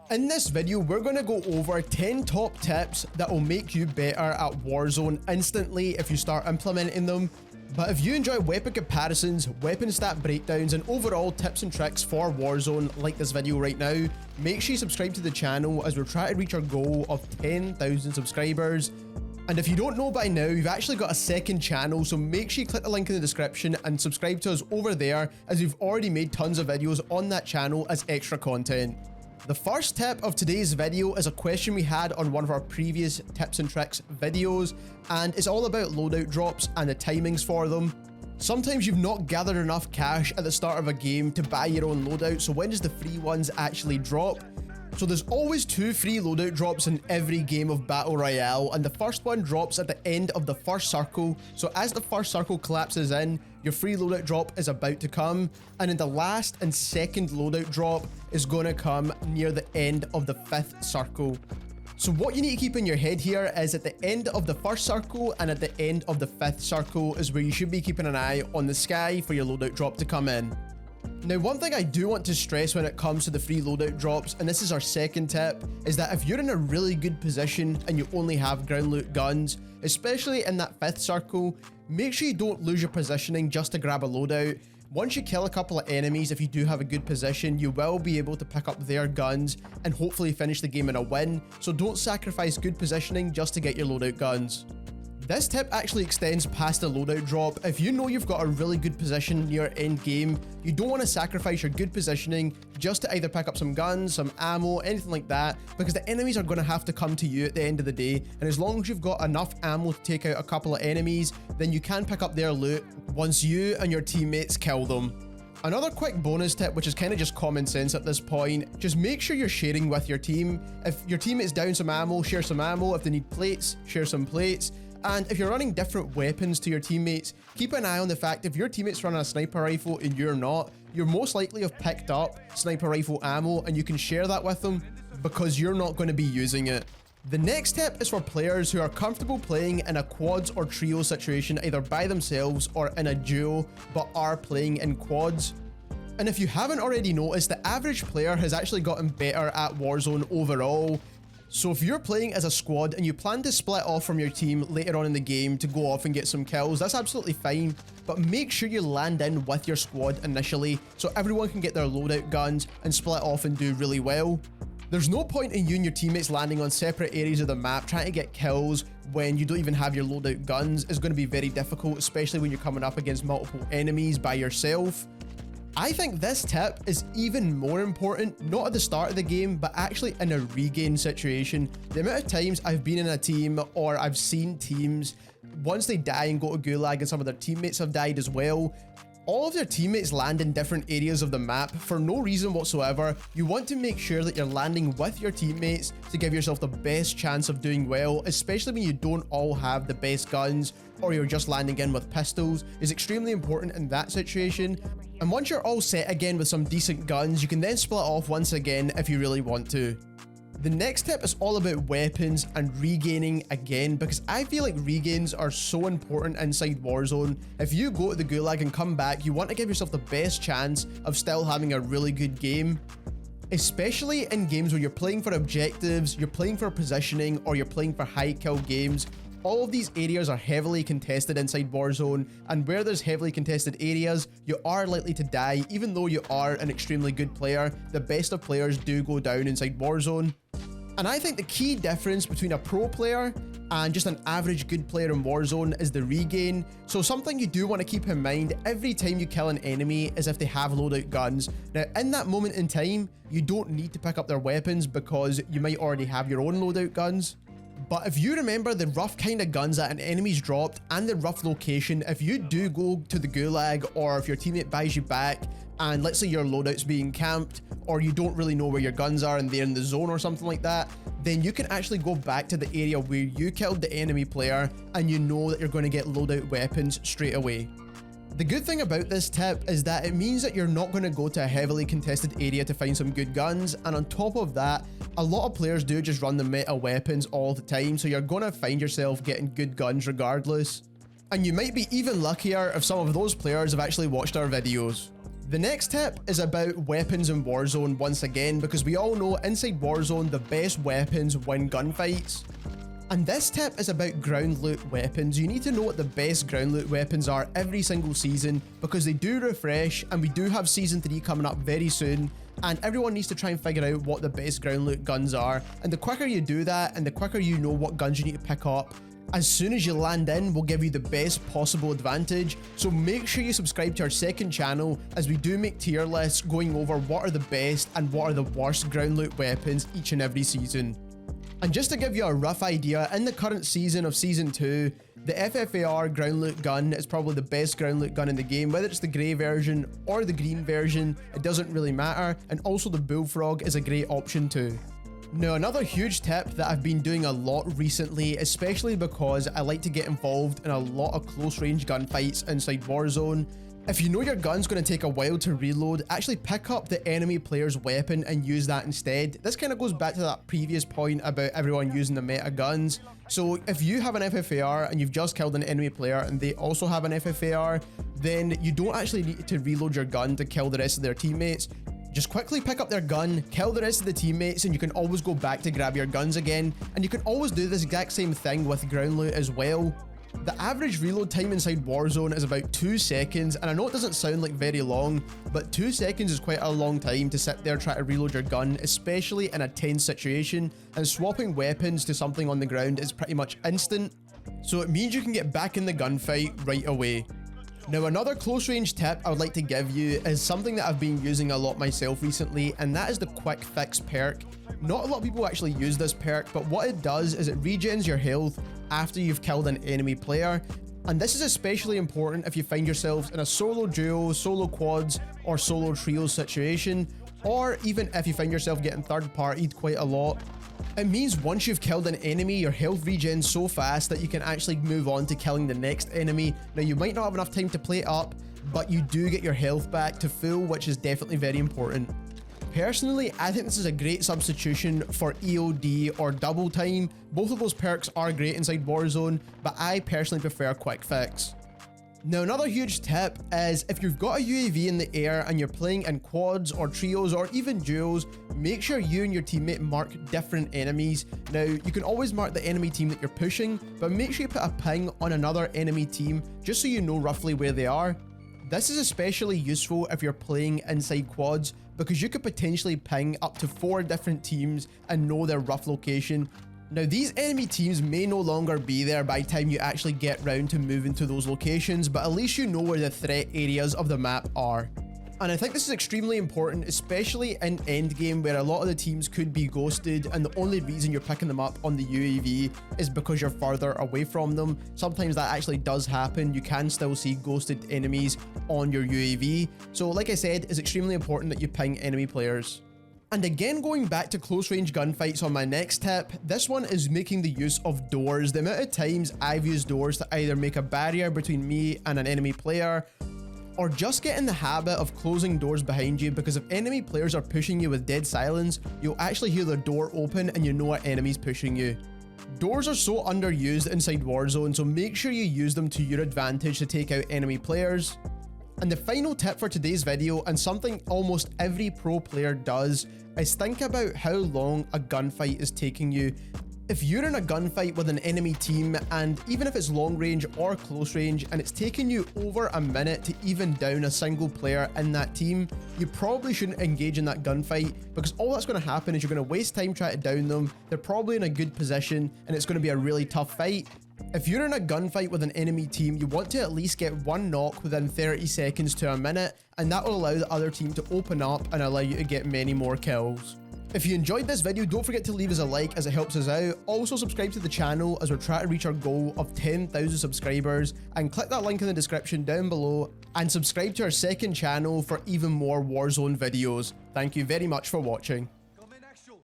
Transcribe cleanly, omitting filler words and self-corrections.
In this video, we're going to go over 10 top tips that will make you better at Warzone instantly if you start implementing them. But if you enjoy weapon comparisons, weapon stat breakdowns, and overall tips and tricks for Warzone like this video right now, make sure you subscribe to the channel as we're trying to reach our goal of 10,000 subscribers. And if you don't know by now, we've actually got a second channel, so make sure you click the link in the description and subscribe to us over there, as we've already made tons of videos on that channel as extra content. The first tip of today's video is a question we had on one of our previous tips and tricks videos, and it's all about loadout drops and the timings for them. Sometimes you've not gathered enough cash at the start of a game to buy your own loadout, so when does the free ones actually drop? So there's always 2 free loadout drops in every game of Battle Royale, and the first one drops at the end of the first circle. So as the first circle collapses in, your free loadout drop is about to come, and then the last and second loadout drop is going to come near the end of the 5th circle. So what you need to keep in your head here is at the end of the first circle and at the end of the 5th circle is where you should be keeping an eye on the sky for your loadout drop to come in. Now, one thing I do want to stress when it comes to the free loadout drops, and this is our second tip, is that if you're in a really good position and you only have ground loot guns, especially in that 5th circle, make sure you don't lose your positioning just to grab a loadout. Once you kill a couple of enemies, if you do have a good position, you will be able to pick up their guns and hopefully finish the game in a win, so don't sacrifice good positioning just to get your loadout guns. This tip actually extends past the loadout drop. If you know you've got a really good position near end game, you don't want to sacrifice your good positioning just to either pick up some guns, some ammo, anything like that, because the enemies are going to have to come to you at the end of the day, and as long as you've got enough ammo to take out a couple of enemies, then you can pick up their loot once you and your teammates kill them. Another quick bonus tip, which is kind of just common sense at this point, just make sure you're sharing with your team. If your teammate's down some ammo, share some ammo. If they need plates, share some plates. And if you're running different weapons to your teammates, keep an eye on the fact if your teammate's running a sniper rifle and you're not, you're most likely have picked up sniper rifle ammo and you can share that with them because you're not going to be using it. The next tip is for players who are comfortable playing in a quads or trio situation either by themselves or in a duo but are playing in quads. And if you haven't already noticed, the average player has actually gotten better at Warzone overall. So if you're playing as a squad and you plan to split off from your team later on in the game to go off and get some kills, that's absolutely fine, but make sure you land in with your squad initially so everyone can get their loadout guns and split off and do really well. There's no point in you and your teammates landing on separate areas of the map trying to get kills when you don't even have your loadout guns. It's going to be very difficult, especially when you're coming up against multiple enemies by yourself. I think this tip is even more important, not at the start of the game, but actually in a regain situation. The amount of times I've been in a team or I've seen teams, once they die and go to Gulag and some of their teammates have died as well, all of their teammates land in different areas of the map for no reason whatsoever. You want to make sure that you're landing with your teammates to give yourself the best chance of doing well, especially when you don't all have the best guns or you're just landing in with pistols. Is extremely important in that situation. And once you're all set again with some decent guns, you can then split off once again if you really want to. The next tip is all about weapons and regaining again, because I feel like regains are so important inside Warzone. If you go to the Gulag and come back, you want to give yourself the best chance of still having a really good game. Especially in games where you're playing for objectives, you're playing for positioning, or you're playing for high kill games. All of these areas are heavily contested inside Warzone, and where there's heavily contested areas, you are likely to die. Even though you are an extremely good player, the best of players do go down inside Warzone. And I think the key difference between a pro player and just an average good player in Warzone is the regain. So something you do want to keep in mind every time you kill an enemy is if they have loadout guns. Now in that moment in time, you don't need to pick up their weapons because you might already have your own loadout guns. But if you remember the rough kind of guns that an enemy's dropped and the rough location, if you do go to the Gulag or if your teammate buys you back and let's say your loadout's being camped or you don't really know where your guns are and they're in the zone or something like that, then you can actually go back to the area where you killed the enemy player and you know that you're going to get loadout weapons straight away. The good thing about this tip is that it means that you're not going to go to a heavily contested area to find some good guns, and on top of that, a lot of players do just run the meta weapons all the time, so you're going to find yourself getting good guns regardless. And you might be even luckier if some of those players have actually watched our videos. The next tip is about weapons in Warzone once again, because we all know inside Warzone the best weapons win gunfights. And this tip is about ground loot weapons. You need to know what the best ground loot weapons are every single season, because they do refresh, and we do have season 3 coming up very soon, and everyone needs to try and figure out what the best ground loot guns are. And the quicker you do that, and the quicker you know what guns you need to pick up, as soon as you land in will give you the best possible advantage. So make sure you subscribe to our second channel, as we do make tier lists going over what are the best and what are the worst ground loot weapons each and every season. And just to give you a rough idea, in the current season of Season 2, the FFAR ground loot gun is probably the best ground loot gun in the game. Whether it's the grey version or the green version, it doesn't really matter. And also the Bullfrog is a great option too. Now, another huge tip that I've been doing a lot recently, especially because I like to get involved in a lot of close range gunfights inside Warzone. If you know your gun's going to take a while to reload, actually pick up the enemy player's weapon and use that instead. This kind of goes back to that previous point about everyone using the meta guns. So if you have an FFAR and you've just killed an enemy player and they also have an FFAR, then you don't actually need to reload your gun to kill the rest of their teammates. Just quickly pick up their gun, kill the rest of the teammates, and you can always go back to grab your guns again. And you can always do this exact same thing with ground loot as well. The average reload time inside Warzone is about 2 seconds, and I know it doesn't sound like very long, but 2 seconds is quite a long time to sit there trying to reload your gun, especially in a tense situation, and swapping weapons to something on the ground is pretty much instant, so it means you can get back in the gunfight right away. Now, another close range tip I would like to give you is something that I've been using a lot myself recently, and that is the quick fix perk. Not a lot of people actually use this perk, but what it does is it regens your health after you've killed an enemy player. And this is especially important if you find yourselves in a solo duo, solo quads, or solo trios situation, or even if you find yourself getting third partied quite a lot. It means once you've killed an enemy, your health regens so fast that you can actually move on to killing the next enemy. Now, you might not have enough time to play it up, but you do get your health back to full, which is definitely very important. Personally, I think this is a great substitution for EOD or double time. Both of those perks are great inside Warzone, but I personally prefer quick fix. Now, another huge tip is if you've got a UAV in the air and you're playing in quads or trios or even duos, make sure you and your teammate mark different enemies. Now, you can always mark the enemy team that you're pushing, but make sure you put a ping on another enemy team just so you know roughly where they are. This is especially useful if you're playing inside quads, because you could potentially ping up to 4 different teams and know their rough location. Now, these enemy teams may no longer be there by the time you actually get round to moving to those locations, but at least you know where the threat areas of the map are. And I think this is extremely important, especially in endgame, where a lot of the teams could be ghosted, and the only reason you're picking them up on the UAV is because you're further away from them. Sometimes that actually does happen. You can still see ghosted enemies on your UAV. So like I said, it's extremely important that you ping enemy players. And again, going back to close range gunfights on my next tip, this one is making the use of doors. The amount of times I've used doors to either make a barrier between me and an enemy player, or just get in the habit of closing doors behind you, because if enemy players are pushing you with dead silence, you'll actually hear the door open and you know an enemy's pushing you. Doors are so underused inside Warzone, so make sure you use them to your advantage to take out enemy players. And the final tip for today's video, and something almost every pro player does, is think about how long a gunfight is taking you. If you're in a gunfight with an enemy team, and even if it's long range or close range, and it's taking you over a minute to even down a single player in that team, you probably shouldn't engage in that gunfight, because all that's going to happen is you're going to waste time trying to down them. They're probably in a good position, and it's going to be a really tough fight. If you're in a gunfight with an enemy team, you want to at least get 1 knock within 30 seconds to a minute, and that will allow the other team to open up and allow you to get many more kills. If you enjoyed this video, don't forget to leave us a like, as it helps us out. Also subscribe to the channel as we're trying to reach our goal of 10,000 subscribers, and click that link in the description down below, and subscribe to our second channel for even more Warzone videos. Thank you very much for watching.